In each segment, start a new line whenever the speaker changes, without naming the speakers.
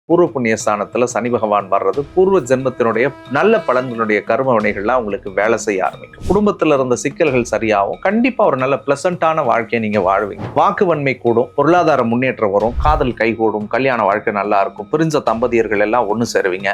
பூர்வ புண்ணிய ஸ்தானத்துல சனி பகவான் வர்றது பூர்வ ஜென்மத்தினுடைய நல்ல பலன்களுடைய கர்ம வினைகள்லாம் உங்களுக்கு வேலை செய்ய ஆரம்பிக்கும். குடும்பத்துல இருந்த சிக்கல்கள் சரியாகும். கண்டிப்பா ஒரு நல்ல பிளசண்டான வாழ்க்கையை நீங்க வாழ்வீங்க. வாக்கு வன்மை கூடும், பொருளாதார முன்னேற்றம் வரும், காதல் கைகூடும், கல்யாண வாழ்க்கை நல்லா இருக்கும், பிரிஞ்ச தம்பதியர்கள் எல்லாம் ஒண்ணு சேருவீங்க.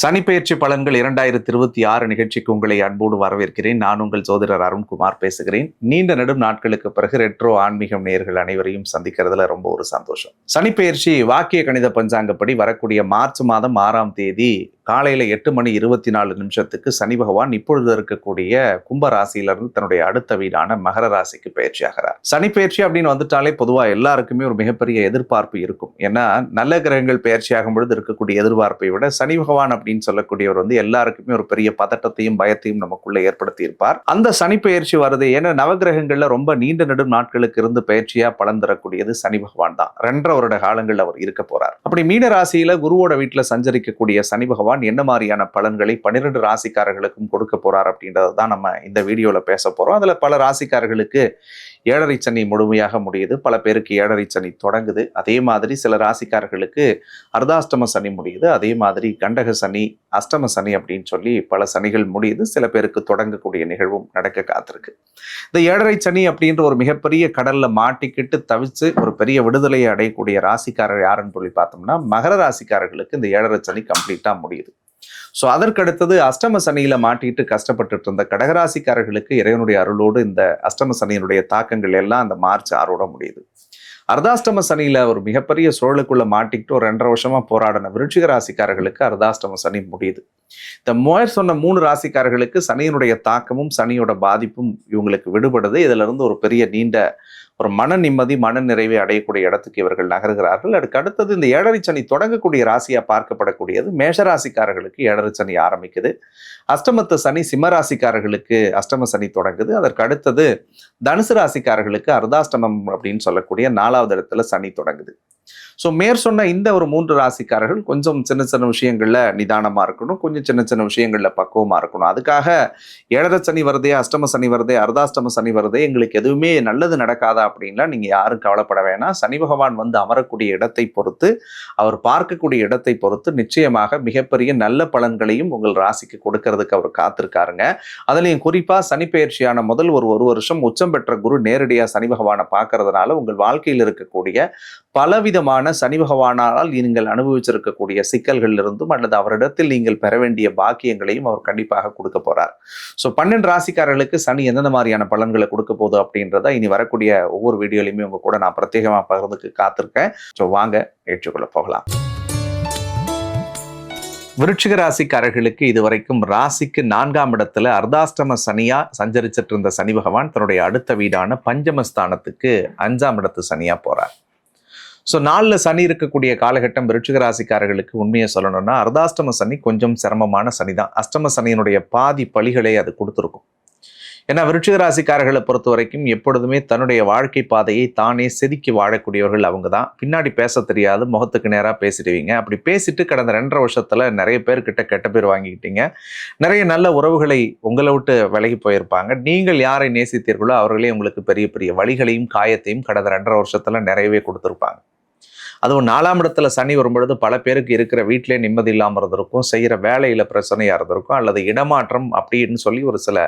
சனிப்பெயர்ச்சி பலன்கள் 2026 நிகழ்ச்சிக்கு உங்களை அன்போடு வரவேற்கிறேன். நான் உங்கள் ஜோதிடர் அருண்குமார் பேசுகிறேன். நீண்ட நெடும் நாட்களுக்கு பிறகு ரெட்ரோ ஆன்மீகம் நேயர்கள் அனைவரையும் சந்திக்கிறதுல ரொம்ப ஒரு சந்தோஷம். சனிப்பெயர்ச்சி வாக்கிய கணித பஞ்சாங்கப்படி வரக்கூடிய மார்ச் மாதம் 6ஆம் தேதி காலையில 8:24 சனி பகவான் இப்பொழுது இருக்கக்கூடிய கும்ப ராசியிலிருந்து தன்னுடைய அடுத்த வீடான மகர ராசிக்கு பயிற்சி ஆகிறார். சனி பயிற்சி அப்படின்னு வந்துட்டாலே பொதுவா எல்லாருக்குமே ஒரு மிகப்பெரிய எதிர்பார்ப்பு இருக்கும். ஏன்னா நல்ல கிரகங்கள் பயிற்சி ஆகும் பொழுது இருக்கக்கூடிய எதிர்பார்ப்பை விட சனி பகவான் அப்படின்னு சொல்லக்கூடியவர் எல்லாருக்குமே ஒரு பெரிய பதட்டத்தையும் பயத்தையும் நமக்குள்ள ஏற்படுத்தி இருப்பார். அந்த சனி பயிற்சி வருது. ஏன்னா நவகிரகங்கள்ல ரொம்ப நீண்ட நெடும் நாட்களுக்கு இருந்து பயிற்சியா பலன் தரக்கூடியது சனி பகவான் தான். 2.5 வருட காலங்கள் அவர் இருக்க போறார். அப்படி மீன ராசியில குருவோட வீட்டுல சஞ்சரிக்கக்கூடிய சனி பகவான் என்ன மாதிரியான பலன்களை 12 ராசிக்காரர்களுக்கும் கொடுக்க போறார் அப்படின்றத தான் நம்ம இந்த வீடியோல பேச போறோம். அதுல பல ராசிக்காரர்களுக்கு 7.5 சனி முழுமையாக முடியுது, பல பேருக்கு 7.5 சனி தொடங்குது. அதே மாதிரி சில ராசிக்காரர்களுக்கு அர்த்தாஷ்டம சனி முடியுது, அதே மாதிரி கண்டக சனி, அஷ்டம சனி அப்படின்னு சொல்லி பல சனிகள் முடியுது. சில பேருக்கு தொடங்கக்கூடிய நிகழ்வும் நடக்க காத்திருக்கு. இந்த 7.5 சனி அப்படின்ற ஒரு மிகப்பெரிய கடல்ல மாட்டிக்கிட்டு தவிச்சு ஒரு பெரிய விடுதலையை அடையக்கூடிய ராசிக்காரர் யாருன்னு சொல்லி பார்த்தோம்னா மகர ராசிக்காரர்களுக்கு இந்த 7.5 சனி கம்ப்ளீட்டா முடியுது. ஸோ அதற்கடுத்தது அஷ்டம சனியில மாட்டிட்டு கஷ்டப்பட்டுட்டு இருந்த கடகராசிக்காரர்களுக்கு இறைவனுடைய அருளோடு இந்த அஷ்டம சனியினுடைய தாக்கங்கள் எல்லாம் அந்த மார்ச் 6 முடியுது. அர்த்தாஷ்டம சனியில ஒரு மிகப்பெரிய சூழலுக்குள்ள மாட்டிக்கிட்டு ஒரு 2.5 வருஷமா போராடின விருச்சிக ராசிக்காரர்களுக்கு அர்த்தாஷ்டம சனி முடியுது. இந்த சொன்ன 3 ராசிக்காரர்களுக்கு சனியினுடைய தாக்கமும் சனியோட பாதிப்பும் இவங்களுக்கு விடுபடுது. இதுல இருந்து ஒரு பெரிய நீண்ட ஒரு மன நிம்மதி, மன நிறைவை அடையக்கூடிய இடத்துக்கு இவர்கள் நகர்கிறார்கள். அதுக்கு அடுத்தது இந்த 7.5 சனி தொடங்கக்கூடிய ராசியா பார்க்கப்படக்கூடியது மேஷராசிக்காரர்களுக்கு 7.5 சனி ஆரம்பிக்குது. அஷ்டமத்து சனி சிம்மராசிக்காரர்களுக்கு அஷ்டம சனி தொடங்குது. அதற்கு அடுத்தது தனுசு ராசிக்காரர்களுக்கு அர்த்தாஷ்டமம் அப்படின்னு சொல்லக்கூடிய 4வது இடத்துல சனி தொடங்குது. ஸோ சொன்ன இந்த ஒரு 3 ராசிக்காரர்கள் கொஞ்சம் சின்ன சின்ன விஷயங்கள்ல நிதானமா இருக்கணும், கொஞ்சம் சின்ன சின்ன விஷயங்கள்ல பக்குவமா இருக்கணும். அதுக்காக 7.5 சனி வருதே, அஷ்டம சனி வருதே, அர்த்தாஷ்டம சனி வருதே, எங்களுக்கு எதுவுமே நல்லது நடக்காதா அப்படின்லாம் நீங்க யாரும் கவலைப்பட வேணாம். சனி பகவான் அமரக்கூடிய இடத்தை பொறுத்து, அவர் பார்க்கக்கூடிய இடத்தை பொறுத்து நிச்சயமாக மிகப்பெரிய நல்ல பலன்களையும் உங்கள் ராசிக்கு கொடுக்கறதுக்கு அவர் காத்திருக்காருங்க. அதுலயும் குறிப்பா சனி பெயர்ச்சியான முதல் ஒரு வருஷம் உச்சம் பெற்ற குரு நேரடியா சனி பகவானை பார்க்கறதுனால உங்கள் வாழ்க்கையில் இருக்கக்கூடிய பலவிதமான சனி பகவானால் நீங்கள் அனுபவிச்சிருக்கக்கூடிய சிக்கல்கள் இருந்தும் அல்லது அவரிடத்தில் நீங்கள் பெற வேண்டிய பாக்கியங்களையும் அவர் கண்டிப்பாக கொடுக்க போறார். ஸோ 12 ராசிக்காரர்களுக்கு சனி எந்தெந்த மாதிரியான பலன்களை கொடுக்க போகுது அப்படின்றத இனி வரக்கூடிய ஒவ்வொரு வீடியோலையுமே உங்க கூட நான் பிரத்யேகமா பகிர்ந்துக்கு காத்திருக்கேன். ஸோ வாங்க ஏற்றுக்கொள்ள போகலாம். விருச்சிக ராசிக்காரர்களுக்கு இதுவரைக்கும் ராசிக்கு 4ஆம் இடத்துல அர்த்தாஷ்டம சனியா சஞ்சரிச்சிட்டு இருந்த சனி பகவான் தன்னுடைய அடுத்த வீடான பஞ்சமஸ்தானத்துக்கு 5ஆம் இடத்து சனியா போறார். ஸோ 4ல் சனி இருக்கக்கூடிய காலகட்டம் விருச்சிக ராசிக்காரர்களுக்கு உண்மையை சொல்லணும்னா அர்த்தாஷ்டம சனி கொஞ்சம் சிரமமான சனி தான். அஷ்டம சனியினுடைய பாதி பலிகளை அது கொடுத்துருக்கும். ஏன்னா விருச்சிக ராசிக்காரர்களை பொறுத்த வரைக்கும் எப்பொழுதுமே தன்னுடைய வாழ்க்கை பாதையை தானே செதுக்கி வாழக்கூடியவர்கள் அவங்க தான். பின்னாடி பேச தெரியாது, முகத்துக்கு நேராக பேசிடுவீங்க. அப்படி பேசிட்டு கடந்த 2.5 வருஷத்துல நிறைய பேர்கிட்ட கெட்ட பேர் வாங்கிக்கிட்டீங்க. நிறைய நல்ல உறவுகளை உங்களை விட்டு விலகி போயிருப்பாங்க. நீங்கள் யாரை நேசித்தீர்களோ அவர்களே உங்களுக்கு பெரிய பெரிய வலிகளையும் காயத்தையும் கடந்த 2.5 வருஷத்துல நிறையவே கொடுத்துருப்பாங்க. அதுவும் 4ஆம் இடத்துல சனி வரும்பொழுது பல பேருக்கு இருக்கிற வீட்டிலே நிம்மதி இல்லாமல் இருந்திருக்கும், செய்கிற வேலையில பிரச்சனையா இருந்திருக்கும், அல்லது இடமாற்றம் அப்படின்னு சொல்லி ஒரு சில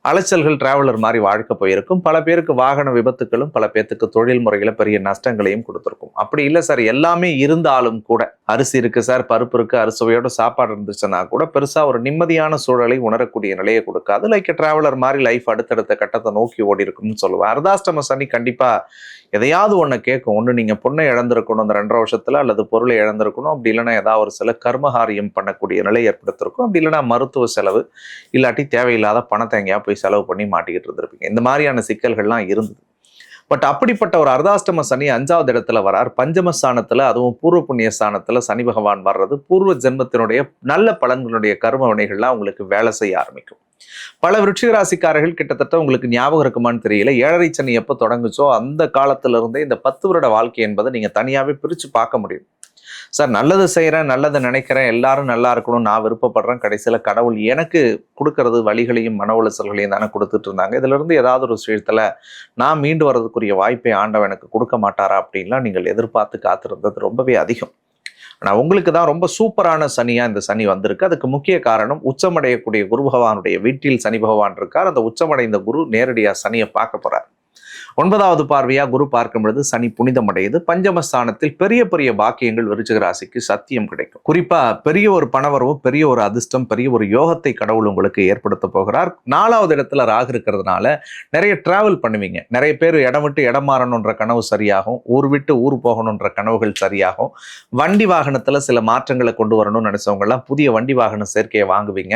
அலைச்சல்கள் டிராவலர் மாதிரி வாழ்க்கை போயிருக்கும். பல பேருக்கு வாகன விபத்துக்களும் பல பேருக்கு தொழில் முறையில பெரிய நஷ்டங்களையும் கொடுத்துருக்கும். அப்படி இல்லை சார் எல்லாமே இருந்தாலும் கூட, அரிசி இருக்கு சார், பருப்பு இருக்கு, அறுசுவையோட சாப்பாடு இருந்துச்சுன்னா கூட பெருசா ஒரு நிம்மதியான சூழலை உணரக்கூடிய நிலையை கொடுக்காது. லைக் டிராவலர் மாதிரி லைஃப் அடுத்தடுத்த கட்டத்தை நோக்கி ஓடி இருக்கும்னு சொல்லுவேன். அர்த்தாஷ்டம சனி கண்டிப்பா எதையாவது ஒன்று கேட்கும். ஒன்று நீங்கள் பொண்ணை இழந்திருக்கணும் அந்த 2.5 வருஷத்துல, அல்லது பொருளை இழந்திருக்கணும், அப்படி இல்லைன்னா ஏதாவது ஒரு சில கர்மகாரியம் பண்ணக்கூடிய நிலை ஏற்படுத்திருக்கும், அப்படி இல்லைன்னா மருத்துவ செலவு, இல்லாட்டி தேவையில்லாத பணத்தை எங்கேயா போய் செலவு பண்ணி மாட்டிக்கிட்டு இருந்திருப்பீங்க. இந்த மாதிரியான சிக்கல்கள்லாம் இருந்தது. பட் அப்படிப்பட்ட ஒரு அர்த்தாஷ்டம சனி 5வது இடத்துல வரார். பஞ்சமஸ்தானத்துல, அதுவும் பூர்வ புண்ணிய ஸ்தானத்துல சனி பகவான் வர்றது பூர்வ ஜென்மத்தினுடைய நல்ல பலன்களுடைய கர்ம வினைகள்லாம் உங்களுக்கு வேலை செய்ய ஆரம்பிக்கும். பல விருச்சிக ராசிக்காரர்கள் கிட்டத்தட்ட உங்களுக்கு ஞாபகம் இருக்குமான்னு தெரியல, 7.5 சனி எப்போ தொடங்குச்சோ அந்த காலத்துல இருந்தே இந்த 10 வருட வாழ்க்கை என்பதை நீங்க தனியாவே பிரிச்சு பார்க்க முடியும். சார் நல்லது செய்கிறேன், நல்லது நினைக்கிறேன், எல்லாரும் நல்லா இருக்கணும், நான் விருப்பப்படுறேன், கடைசியில் கடவுள் எனக்கு கொடுக்கறது வழிகளையும் மன உளைச்சல்களையும் தானே கொடுத்துட்டு இருந்தாங்க. இதுல இருந்து ஏதாவது ஒரு விஷயத்துல நான் மீண்டு வர்றதுக்குரிய வாய்ப்பை ஆண்டவன் எனக்கு கொடுக்க மாட்டாரா அப்படின்லாம் நீங்கள் எதிர்பார்த்து காத்திருந்தது ரொம்பவே அதிகம். ஆனால் உங்களுக்கு தான் ரொம்ப சூப்பரான சனியா இந்த சனி வந்திருக்கு. அதுக்கு முக்கிய காரணம் உச்சமடையக்கூடிய குரு பகவானுடைய வீட்டில் சனி பகவான் இருக்கார். அந்த உச்சமடைந்த குரு நேரடியாக சனியை பார்க்க போறார். 9வது பார்வையா குரு பார்க்கும் பொழுது சனி புனிதமடையுது. பஞ்சமஸ்தானத்தில் பெரிய பெரிய பாக்கியங்கள் விருச்சிக ராசிக்கு சத்தியம் கிடைக்கும். குறிப்பா பெரிய ஒரு பணவரவு, பெரிய ஒரு அதிர்ஷ்டம், பெரிய ஒரு யோகத்தை கடவுள் உங்களுக்கு ஏற்படுத்த போகிறார். 4வது இடத்துல ராகு இருக்கிறதுனால நிறைய டிராவல் பண்ணுவீங்க. நிறைய பேர் இடம் விட்டு இடம் மாறணுன்ற கனவு சரியாகும், ஊர் விட்டு ஊர் போகணுன்ற கனவுகள் சரியாகும். வண்டி வாகனத்துல சில மாற்றங்களை கொண்டு வரணும்னு நினைச்சவங்க எல்லாம் புதிய வண்டி வாகன சேர்க்கையை வாங்குவீங்க.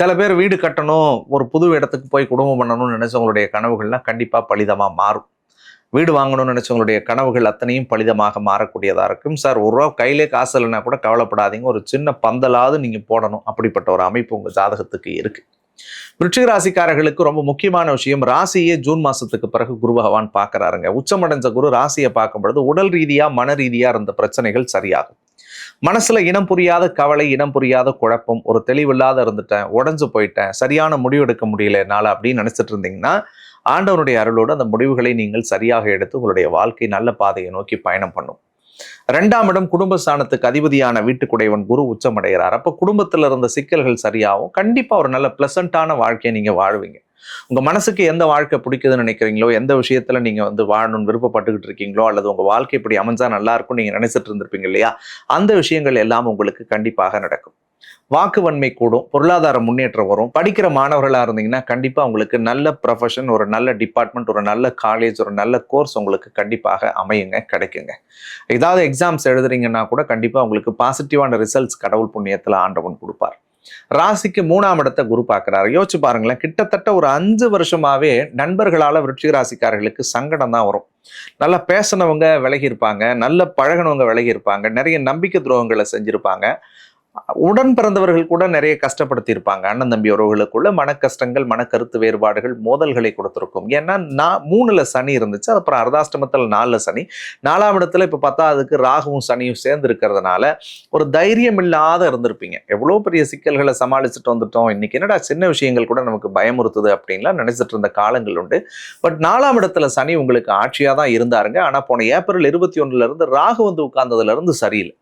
சில பேர் வீடு கட்டணும், ஒரு புது இடத்துக்கு போய் குடும்பம் பண்ணணும்னு நினைச்சவங்களுடைய கனவுகள்லாம் கண்டிப்பா பலிதமா மாறும். வீடு வாங்கணும்னு நினைச்சவங்களுடைய கனவுகள் அத்தனையும் பலிதமாக மாறக்கூடியதா இருக்கும். சார், ஒரு ரூபா கையிலே காசு இல்லைன்னா கூட கவலைப்படாதீங்க, ஒரு சின்ன பந்தலாவது நீங்க போடணும், அப்படிப்பட்ட ஒரு அமைப்பு உங்க ஜாதகத்துக்கு இருக்கு. விருச்சிக ராசிக்காரர்களுக்கு ரொம்ப முக்கியமான விஷயம், ராசியே ஜூன் மாசத்துக்கு பிறகு குரு பகவான் பார்க்கறாருங்க. உச்சமடைஞ்ச குரு ராசியை பார்க்கும் பொழுது உடல் ரீதியா மன ரீதியா இருந்த பிரச்சனைகள் சரியாகும். மனசுல இனம் புரியாத கவலை, இனம் புரியாத குழப்பம், ஒரு தெளிவில்லாத இருந்துட்டேன், உடஞ்சு போயிட்டேன், சரியான முடிவு எடுக்க முடியல என்னால அப்படின்னு நினைச்சிட்டு இருந்தீங்கன்னா ஆண்டவனுடைய அருளோடு அந்த முடிவுகளை நீங்கள் சரியாக எடுத்து உங்களுடைய வாழ்க்கை நல்ல பாதையை நோக்கி பயணம் பண்ணும். 2ஆம் இடம் குடும்பஸ்தானத்துக்கு அதிபதியான வீட்டுக்குடையவன் குரு உச்சமடைகிறார். அப்ப குடும்பத்துல இருந்த சிக்கல்கள் சரியாகும். கண்டிப்பா ஒரு நல்ல பிளசண்டான வாழ்க்கையை நீங்க வாழ்வீங்க. உங்க மனசுக்கு எந்த வாழ்க்கை பிடிக்குதுன்னு நினைக்கிறீங்களோ, எந்த விஷயத்துல நீங்க வாழணும்னு விருப்பப்பட்டுக்கிட்டு இருக்கீங்களோ, அல்லது உங்க வாழ்க்கை இப்படி அமைஞ்சா நல்லா இருக்கும் நீங்க நினைச்சிட்டு இருந்திருப்பீங்க இல்லையா, அந்த விஷயங்கள் எல்லாம் உங்களுக்கு கண்டிப்பாக நடக்கும். வாக்கு வன்மை கூடும், பொருளாதார முன்னேற்றம் வரும். படிக்கிற மாணவர்களா இருந்தீங்கன்னா கண்டிப்பா உங்களுக்கு நல்ல ப்ரொஃபஷன், ஒரு நல்ல டிபார்ட்மெண்ட், ஒரு நல்ல காலேஜ், ஒரு நல்ல கோர்ஸ் உங்களுக்கு கண்டிப்பாக அமையுங்க, கிடைக்குங்க. ஏதாவது எக்ஸாம்ஸ் எழுதுறீங்கன்னா கூட கண்டிப்பா உங்களுக்கு பாசிட்டிவான ரிசல்ட்ஸ் கடவுள் புண்ணியத்துல ஆண்டவன் கொடுப்பார். ராசிக்கு 3ஆம் இடத்தை குரு பார்க்கிறாரு. யோசிச்சு பாருங்களேன், கிட்டத்தட்ட ஒரு 5 வருஷமாவே நண்பர்களால விருச்சிக ராசிக்காரர்களுக்கு சங்கடம் தான் வரும். நல்லா பேசினவங்க விலகி இருப்பாங்க, நல்ல பழகினவங்க விலகி இருப்பாங்க, நிறைய நம்பிக்கை துரோகங்களை செஞ்சிருப்பாங்க. உடன் பிறந்தவர்கள் கூட நிறைய கஷ்டப்படுத்தி இருப்பாங்க. அண்ணன் தம்பி உறவுகளுக்குள்ள மன கஷ்டங்கள், மன கருத்து வேறுபாடுகள், மோதல்களை கொடுத்திருக்கும். ஏன்னா 3ல சனி இருந்துச்சு, அப்புறம் அர்த்தாஷ்டமத்தில் 4ல சனி, 4ஆம் இடத்துல இப்ப 10ஆவதுக்கு ராகுவும் சனியும் சேர்ந்து இருக்கிறதுனால ஒரு தைரியம் இல்லாத இருந்திருப்பீங்க. எவ்வளவு பெரிய சிக்கல்களை சமாளிச்சுட்டு வந்துட்டோம், இன்னைக்கு என்னடா சின்ன விஷயங்கள் கூட நமக்கு பயமுறுத்துது அப்படின்லாம் நினைச்சிட்டு இருந்த காலங்கள் உண்டு. பட் 4ஆம் இடத்துல சனி உங்களுக்கு ஆட்சியா தான் இருந்தாருங்க. ஆனா போன ஏப்ரல் 21ல இருந்து ராகு வந்து உட்கார்ந்ததுல இருந்து சரியில்லை.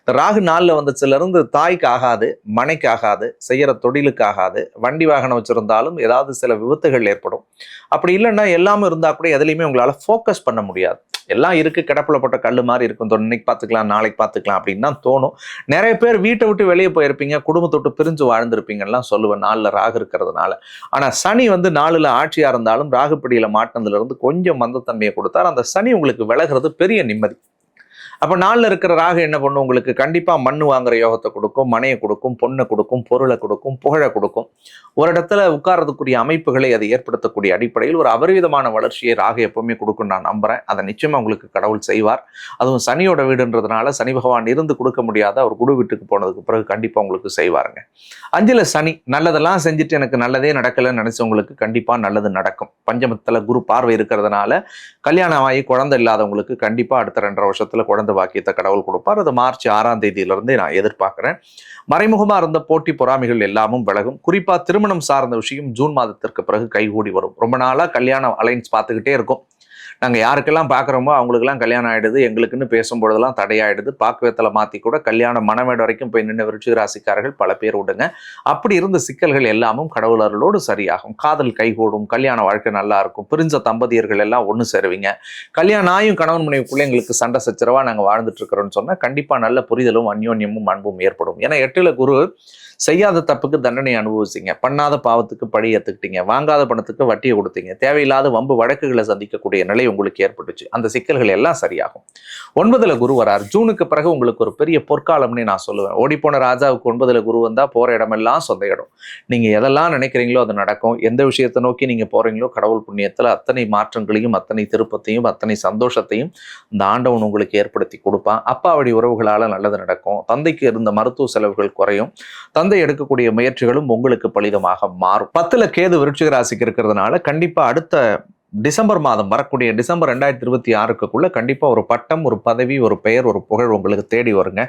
இந்த ராகு 4ல வந்ததுல இருந்து தாய்க்கு ஆகாது, மனைக்கு ஆகாது, செய்யற தொழிலுக்கு ஆகாது, வண்டி வாகனம் வச்சிருந்தாலும் ஏதாவது சில விபத்துகள் ஏற்படும். அப்படி இல்லைன்னா எல்லாமே இருந்தா கூட எதுலையுமே உங்களால ஃபோக்கஸ் பண்ண முடியாது. எல்லாம் இருக்கு, கிடப்புல போட்ட கல்லு மாதிரி இருக்கும், இன்னைக்கு பார்த்துக்கலாம் நாளைக்கு பார்த்துக்கலாம் அப்படின்னு தான் தோணும். நிறைய பேர் வீட்டை விட்டு வெளியே போயிருப்பீங்க, குடும்பத்தை விட்டு பிரிஞ்சு வாழ்ந்திருப்பீங்கலாம் சொல்லுவேன் 4ல ராகு இருக்கிறதுனால. ஆனா சனி 4ல ஆட்சியா இருந்தாலும் ராகு பிடியில மாட்டினதுல இருந்து கொஞ்சம் மந்தத்தன்மையை கொடுத்தார். அந்த சனி உங்களுக்கு விலகிறது பெரிய நிம்மதி. அப்ப 4ல இருக்கிற ராகு என்ன பண்ணும், உங்களுக்கு கண்டிப்பா மண்ணு வாங்குற யோகத்தை கொடுக்கும், மனையை கொடுக்கும், பொண்ணை கொடுக்கும், பொருளை கொடுக்கும், புகழை கொடுக்கும். ஒரு இடத்துல உட்கார்றதுக்குரிய அமைப்புகளை அதை ஏற்படுத்தக்கூடிய அடிப்படையில் ஒரு அபரிவிதமான வளர்ச்சியை ராகு எப்பவுமே கொடுக்கும் நான் நம்புறேன். அதை நிச்சயமா உங்களுக்கு கடவுள் செய்வார். அதுவும் சனியோட வீடுன்றதுனால சனி பகவான் இருந்து கொடுக்க முடியாத அவர் குடு வீட்டுக்கு போனதுக்கு பிறகு கண்டிப்பா உங்களுக்கு செய்வாருங்க. 5ல சனி, நல்லதெல்லாம் செஞ்சுட்டு எனக்கு நல்லதே நடக்கலன்னு நினைச்சவங்களுக்கு கண்டிப்பா நல்லது நடக்கும். பஞ்சமத்துல குரு பார்வை இருக்கிறதுனால கல்யாணம் ஆகி குழந்தை இல்லாதவங்களுக்கு கண்டிப்பா அடுத்த 2.5 வருஷத்துல குழந்தை வாக்கியத்தை கடவுள் கொடுப்பார். அது மார்ச் 6ஆம் தேதியிலிருந்தே நான் எதிர்பார்க்கிறேன். மறைமுகமா இருந்த போட்டி பொறாமைகள் எல்லாமும் விலகும். குறிப்பா திருமணம் சார்ந்த விஷயம் ஜூன் மாதத்திற்கு பிறகு கைகூடி வரும். ரொம்ப நாளா கல்யாணம் அலைன்ஸ் பார்த்துக்கிட்டே இருக்கும். நாங்கள் யாருக்கெல்லாம் பார்க்குறோமோ அவங்களுக்கெல்லாம் கல்யாணம் ஆகிடுது, எங்களுக்குன்னு பேசும்பொழுதெல்லாம் தடையாயிடுது. பாக்குவத்தில் மாற்றி கூட கல்யாணம் மனமேடு வரைக்கும் போய் நின்று விருச்சிக ராசிக்காரர்கள் பல பேர் விடுங்க. அப்படி இருந்த சிக்கல்கள் எல்லாமும் கடவுள் அருளோடு சரியாகும். காதல் கைகூடும், கல்யாண வாழ்க்கை நல்லா இருக்கும், பிரிஞ்ச தம்பதியர்கள் எல்லாம் ஒன்று சேருவீங்க. கல்யாணம் ஆயும் கணவன் மனைவிக்குள்ளே எங்களுக்கு சண்டை சச்சரவா நாங்கள் வாழ்ந்துட்டு இருக்கிறோம்னு சொன்னால் கண்டிப்பாக நல்ல புரிதலும் அந்யோன்யமும் அன்பும் ஏற்படும். ஏன்னா 8ல குரு செய்யாத தப்புக்கு தண்டனை அனுபவிச்சிங்க, பண்ணாத பாவத்துக்கு பழி ஏற்றுக்கிட்டீங்க, வாங்காத பணத்துக்கு வட்டியை கொடுத்தீங்க, தேவையில்லாத வம்பு வழக்குகளை சந்திக்கக்கூடிய நிலை உங்களுக்கு ஏற்பட்டுச்சு. அந்த சிக்கல்கள் எல்லாம் சரியாகும். 9ல குரு வரார். ஜூனுக்கு பிறகு உங்களுக்கு ஒரு பெரிய பொற்காலம்னு நான் சொல்லுவேன். ஓடிப்போன ராஜாவுக்கு 9ல குரு வந்தா போற இடமெல்லாம் சொந்த இடம். நீங்க எதெல்லாம் நினைக்கிறீங்களோ அது நடக்கும். எந்த விஷயத்தை நோக்கி நீங்க போறீங்களோ கடவுள் புண்ணியத்துல அத்தனை மாற்றங்களையும், அத்தனை திருப்பத்தையும், அத்தனை சந்தோஷத்தையும் இந்த ஆண்டவன் உங்களுக்கு ஏற்படுத்தி கொடுப்பான். அப்பா வழி உறவுகளால நல்லது நடக்கும். தந்தைக்கு இருந்த மருத்துவ செலவுகள் குறையும். தந்தை குழந்தை எடுக்கக்கூடிய முயற்சிகளும் உங்களுக்கு பலிதமாக மாறும். 10ல கேது விருச்சிக ராசிக்கு இருக்கிறதுனால கண்டிப்பா அடுத்த டிசம்பர் மாதம் வரக்கூடிய டிசம்பர் 2026க்குள்ள கண்டிப்பா ஒரு பட்டம், ஒரு பதவி, ஒரு பெயர், ஒரு புகழ் உங்களுக்கு தேடி வருங்க.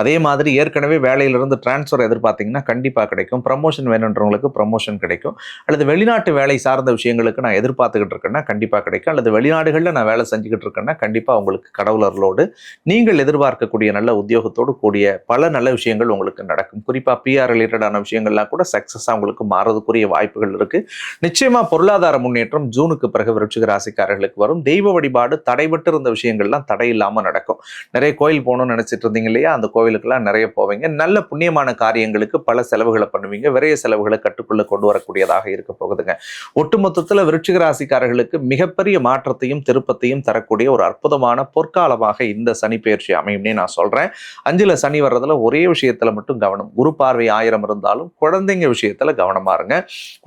அதே மாதிரி ஏற்கனவே வேலையிலிருந்து டிரான்ஸ்ஃபர் எதிர்பார்த்தீங்கன்னா கண்டிப்பா கிடைக்கும். ப்ரமோஷன் வேணுன்றவங்களுக்கு ப்ரமோஷன் கிடைக்கும். அல்லது வெளிநாட்டு வேலை சார்ந்த விஷயங்களுக்கு நான் எதிர்பார்த்துக்கிட்டு இருக்கேன்னா கண்டிப்பா கிடைக்கும். அல்லது வெளிநாடுகளில் நான் வேலை செஞ்சுக்கிட்டு இருக்கேன்னா கண்டிப்பா உங்களுக்கு கடவுள் அருளோடு நீங்கள் எதிர்பார்க்கக்கூடிய நல்ல உத்தியோகத்தோடு கூடிய பல நல்ல விஷயங்கள் உங்களுக்கு நடக்கும். குறிப்பா PR ரிலேட்டடான விஷயங்கள்லாம் கூட சக்சஸா உங்களுக்கு மாறதுக்குரிய வாய்ப்புகள் இருக்கு. நிச்சயமா பொருளாதார முன்னேற்றம் ஜூனுக்கு பிறகு விருச்சிக ராசிக்காரர்களுக்கு வரும். தெய்வ வழிபாடு தடைபட்டு இருந்த விஷயங்கள்லாம் தடை இல்லாம நடக்கும். நிறைய கோயில் போகணும்னு நினைச்சிட்டு இருந்தீங்க இல்லையா, அந்த கோயிலுக்கெல்லாம் நிறைய போவீங்க. நல்ல புண்ணியமான காரியங்களுக்கு பல செலவுகளை பண்ணுவீங்க. விரைய செலவுகளை கட்டுக்குள்ள கொண்டு வரக்கூடியதாக இருக்க போகுதுங்க. ஒட்டுமொத்தத்துல விருச்சிக ராசிக்காரர்களுக்கு மிகப்பெரிய மாற்றத்தையும் திருப்பத்தையும் தரக்கூடிய ஒரு அற்புதமான பொற்காலமாக இந்த சனி பெயர்ச்சி அமையும்னே நான் சொல்றேன். 5ல சனி வர்றதுல ஒரே விஷயத்துல மட்டும் கவனம். குரு பார்வை 1000 இருந்தாலும் குழந்தைங்க விஷயத்துல கவனமா இருங்க.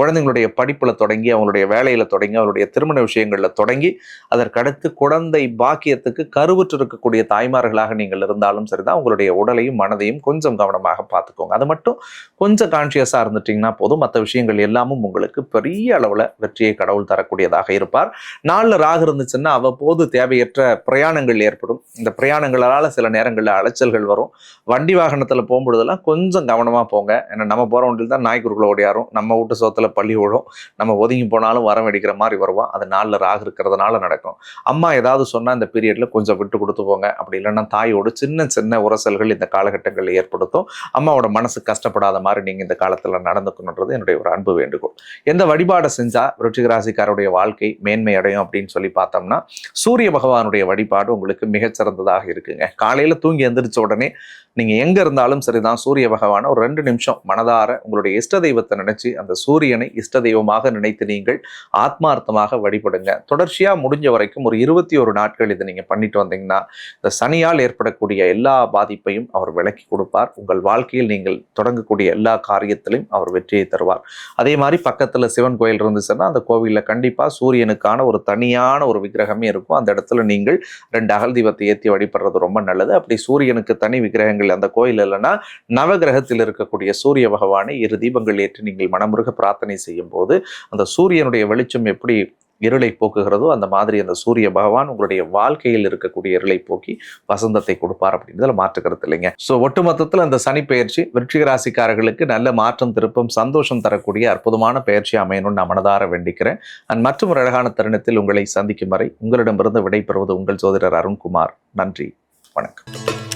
குழந்தைங்களுடைய படிப்புல தொடங்கி, அவங்களுடைய வேலையில தொடங்கி, அவருடைய திருமண விஷயங்கள்ல தொடங்கி, அதற்கடுத்து குழந்தை பாக்கியத்துக்கு கருவுற்று இருக்கக்கூடிய தாய்மார்களாக நீங்கள் இருந்தாலும் சரிதான், உங்களுடைய உடலையும் மனதையும் கொஞ்சம் கவனமாக பார்த்துக்கோங்க. அது மட்டும் கொஞ்சம் கான்சியஸா இருந்துட்டீங்கன்னா போதும். மற்ற விஷயங்கள் எல்லாமும் உங்களுக்கு பெரிய அளவுல வெற்றியை கடவுள் தரக்கூடியதாக இருப்பார். 4ல ராகு இருந்துச்சுன்னா அவ்வப்போது தேவையற்ற பிரயாணங்கள் ஏற்படும். இந்த பிரயாணங்களால சில நேரங்களில் அலைச்சல்கள் வரும். வண்டி வாகனத்துல போகும்பொழுதெல்லாம் கொஞ்சம் கவனமா போங்க. ஏன்னா நம்ம போற வண்டியில் தான் நாய்க்குறுக்குள்ள ஓடியாரும், நம்ம வீட்டு சோத்துல பள்ளி விழும், நம்ம ஒதுங்கி போனாலும் வரம் வெடிக்கிற மாதிரி வருவோம். அது 4ல ராகு இருக்கிறதுனால நடக்கும். அம்மா ஏதாவது சொன்னா இந்த பீரியட்ல கொஞ்சம் விட்டு கொடுத்து போங்க. அப்படி இல்லைன்னா தாயோடு சின்ன சின்ன உரசல்கள் இந்த காலகட்டங்களில் ஏற்படுத்தும். அம்மாவோட மனசு கஷ்டப்படாத மாதிரி நீங்க இந்த காலத்துல நடந்துக்கணுன்றது என்னுடைய ஒரு அன்பு வேண்டுகோள். எந்த வழிபாடை செஞ்சா விருச்சிக ராசிக்காரருடைய வாழ்க்கை மேன்மை அடையும் அப்படின்னு சொல்லி பார்த்தோம்னா, சூரிய பகவானுடைய வழிபாடு உங்களுக்கு மிகச்சிறந்ததாக இருக்குங்க. காலையில தூங்கி எந்திரிச்ச உடனே நீங்க எங்க இருந்தாலும் சரிதான், சூரிய பகவானை ஒரு 2 நிமிஷம் மனதார உங்களுடைய இஷ்ட தெய்வத்தை நினைச்சு அந்த சூரியனை இஷ்ட தெய்வமாக நினைத்து நீங்கள் ஆத்மார்த்தமாக வழிபடுங்க. தொடர்ச்சியா முடிஞ்ச வரைக்கும் ஒரு 21 நாட்கள் இதை நீங்க பண்ணிட்டு வந்தீங்கன்னா இந்த சனியால் ஏற்படக்கூடிய எல்லா பாதிப்பையும் அவர் விலக்கி கொடுப்பார். உங்கள் வாழ்க்கையில் நீங்கள் தொடங்கக்கூடிய எல்லா காரியத்திலையும் அவர் வெற்றியை தருவார். அதே மாதிரி பக்கத்துல சிவன் கோயில் இருந்துச்சுன்னா அந்த கோவிலில் கண்டிப்பா சூரியனுக்கான ஒரு தனியான ஒரு விக்கிரகமே இருக்கும். அந்த இடத்துல நீங்கள் 2 அகல் தீபத்தை ஏற்றி வழிபடுறது ரொம்ப நல்லது. அப்படி சூரியனுக்கு தனி விக்கிரகங்கள் அந்த கோயில் இல்லைன்னா நவகிரகத்தில் இருக்கக்கூடிய சூரிய பகவானை 2 தீபங்கள் ஏற்றி நீங்கள் மனமுருக பிரார்த்தனை செய்யும் போது அந்த சூரியனுடைய வெளிச்சம் எப்படி இருளை போக்குகிறதோ அந்த மாதிரி அந்த சூரிய பகவான் உங்களுடைய வாழ்க்கையில் இருக்கக்கூடிய இருளை போக்கி வசந்தத்தை கொடுப்பார் அப்படின்றதுல மாற்றுக்கிறது இல்லைங்க. ஸோ ஒட்டுமொத்தத்தில் அந்த சனி பெயர்ச்சி விருச்சிக ராசிக்காரர்களுக்கு நல்ல மாற்றம், திருப்பம், சந்தோஷம் தரக்கூடிய அற்புதமான பெயர்ச்சி அமையணும்னு நான் மனதார வேண்டிக்கிறேன். மற்றும் ஒரு அழகான தருணத்தில் உங்களை சந்திக்கும் வரை உங்களிடமிருந்து விடைபெறுவது உங்கள் ஜோதிடர் அருண்குமார். நன்றி, வணக்கம்.